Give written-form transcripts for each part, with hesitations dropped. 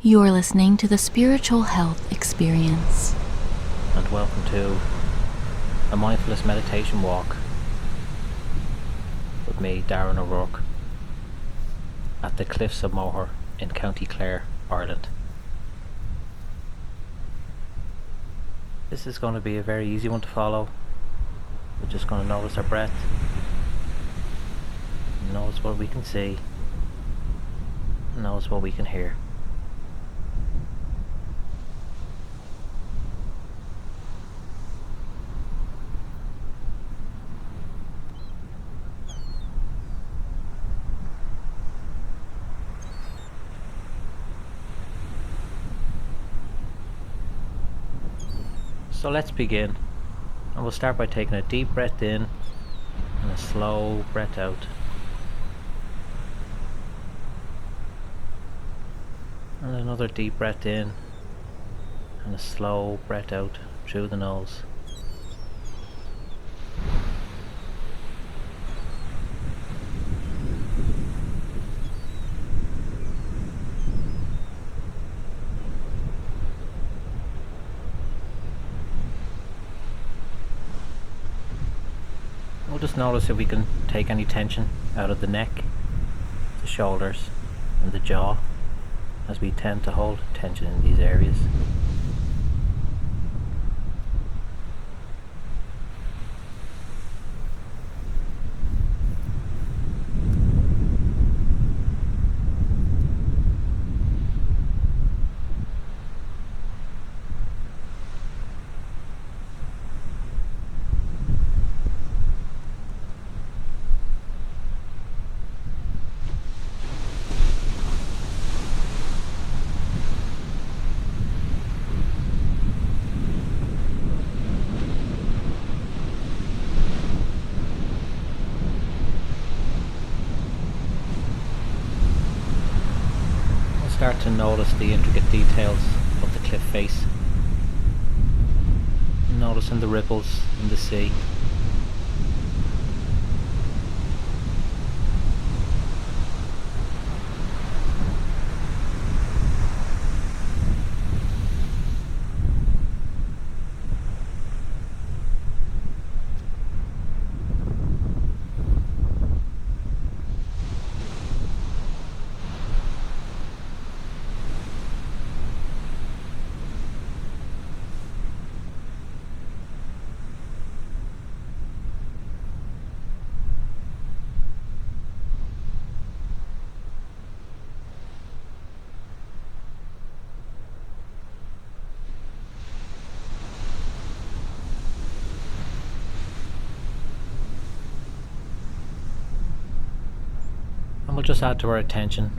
You're listening to the Spiritual Health Experience. And welcome to a mindfulness meditation walk with me, Darren O'Rourke, at the Cliffs of Moher in County Clare, Ireland. This is going to be a very easy one to follow. We're just going to notice our breath, notice what we can see, and notice what we can hear. So let's begin, and we'll start by taking a deep breath in and a slow breath out. And another deep breath in and a slow breath out through the nose. We'll just notice if we can take any tension out of the neck, the shoulders and the jaw, as we tend to hold tension in these areas. Start to notice the intricate details of the cliff face. Noticing the ripples in the sea. And we'll just add to our attention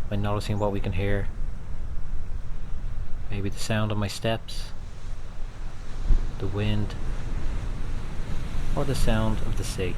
by noticing what we can hear. Maybe the sound of my steps, the wind, or the sound of the sea.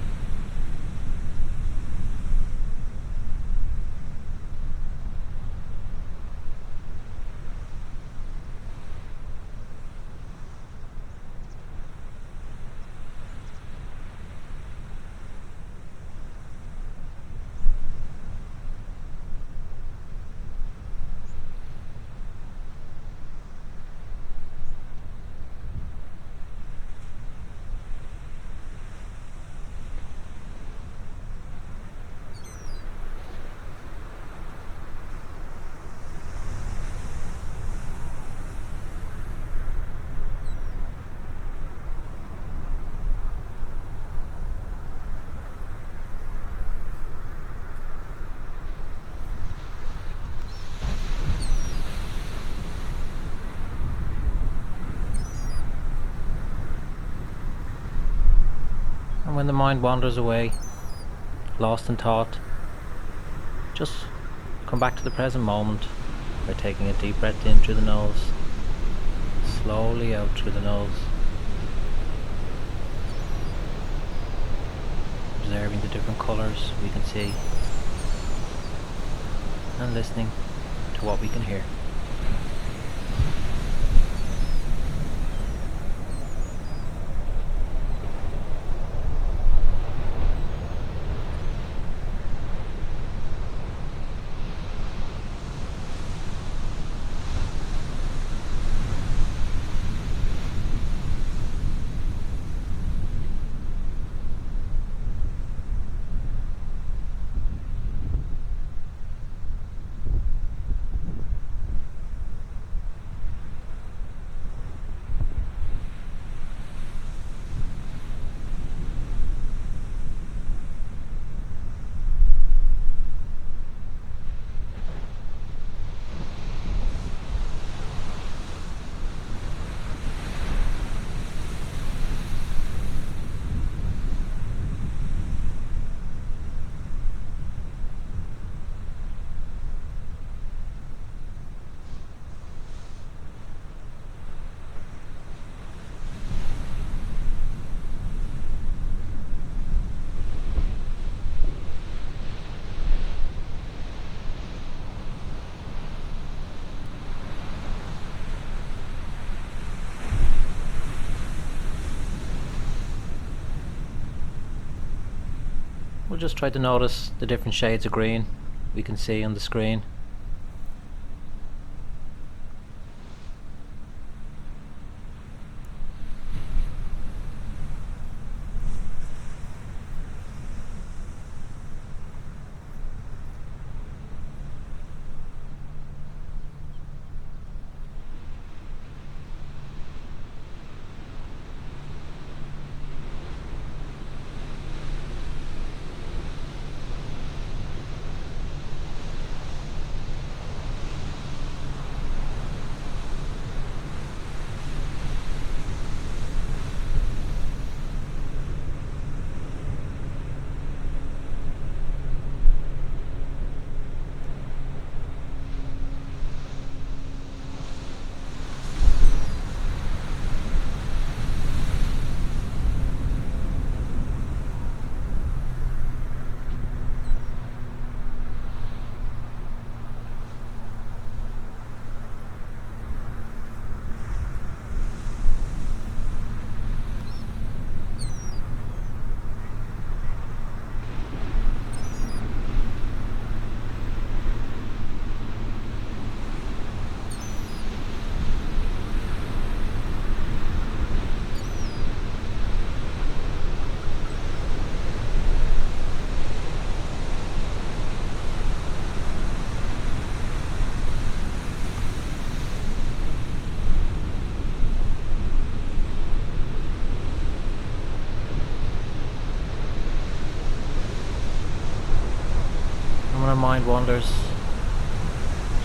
And when the mind wanders away, lost in thought, just come back to the present moment by taking a deep breath in through the nose, slowly out through the nose, observing the different colours we can see, and listening to what we can hear. just try to notice the different shades of green we can see on the screen. And when our mind wanders,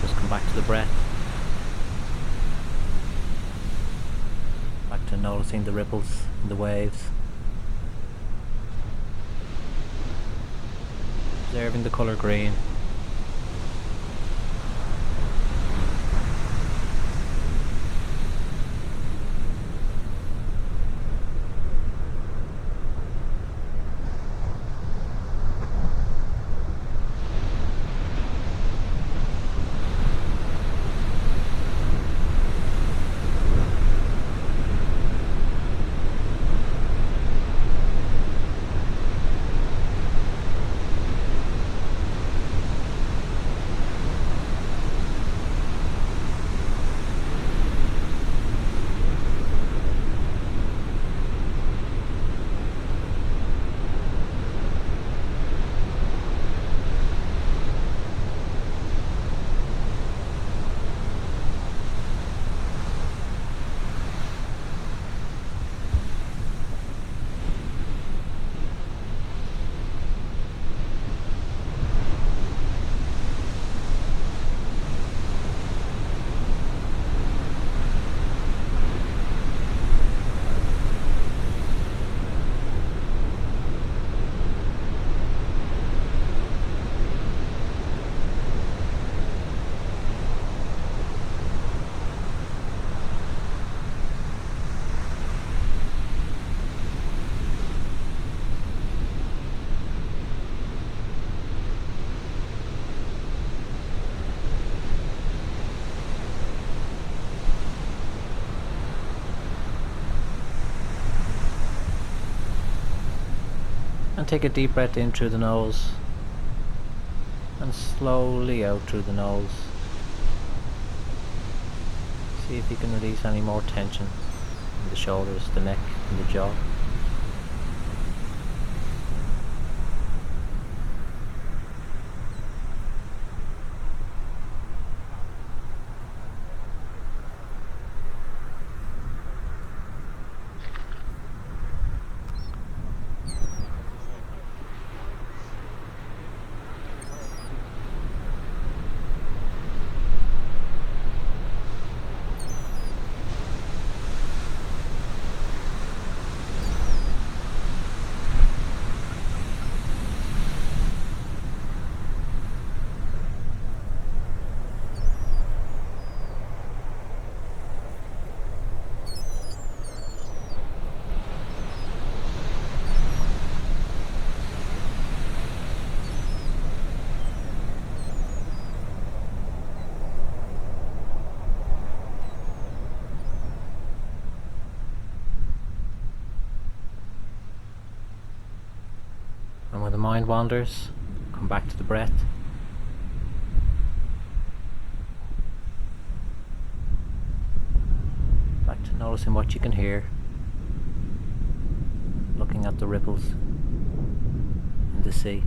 just come back to the breath. Back to noticing the ripples and the waves. Observing the colour green. And take a deep breath in through the nose and slowly out through the nose. See if you can release any more tension in the shoulders, the neck and the jaw. mind wanders, come back to the breath. Back to noticing what you can hear. Looking at the ripples in the sea.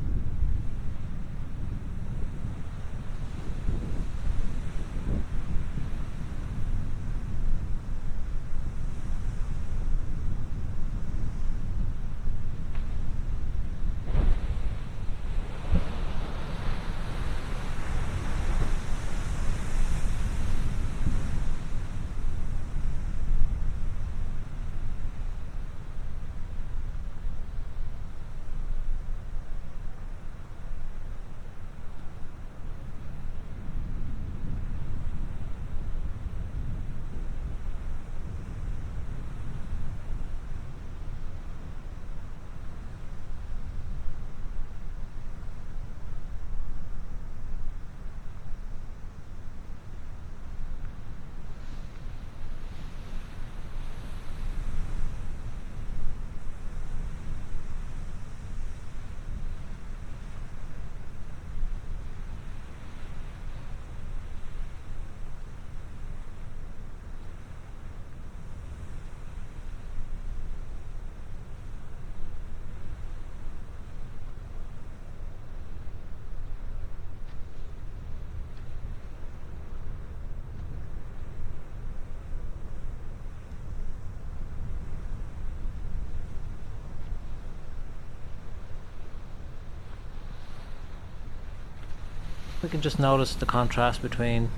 We can just notice the contrast between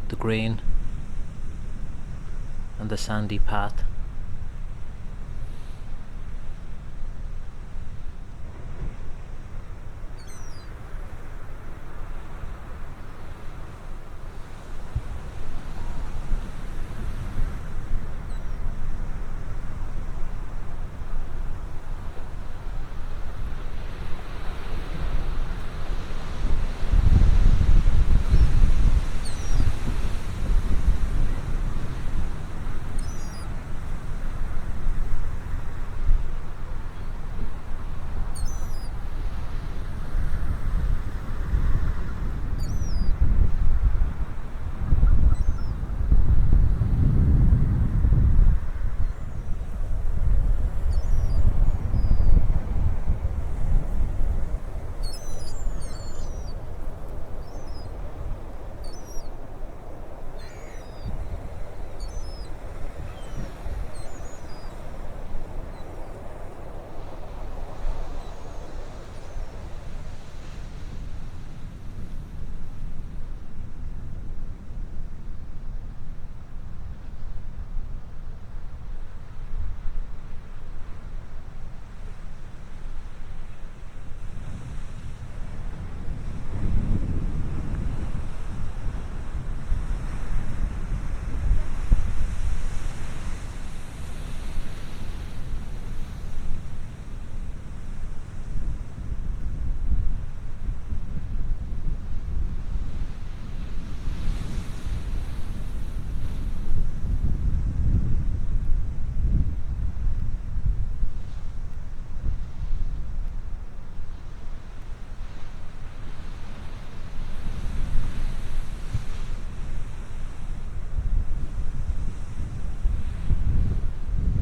the green and the sandy path.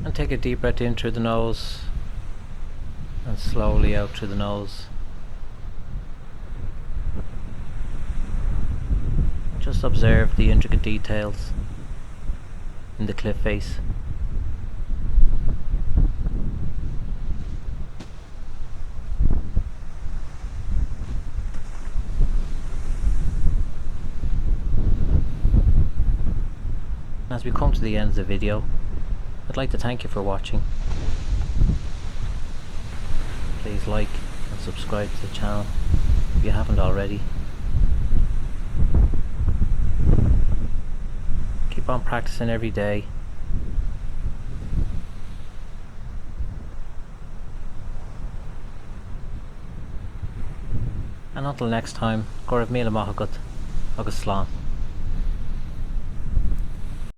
And take a deep breath in through the nose and slowly out through the nose. Just observe the intricate details in the cliff face. As we come to the end of the video, I'd like to thank you for watching. Please like and subscribe to the channel if you haven't already. Keep on practicing every day. And until next time, Gorabh Mila Mahagut, Agus Slán.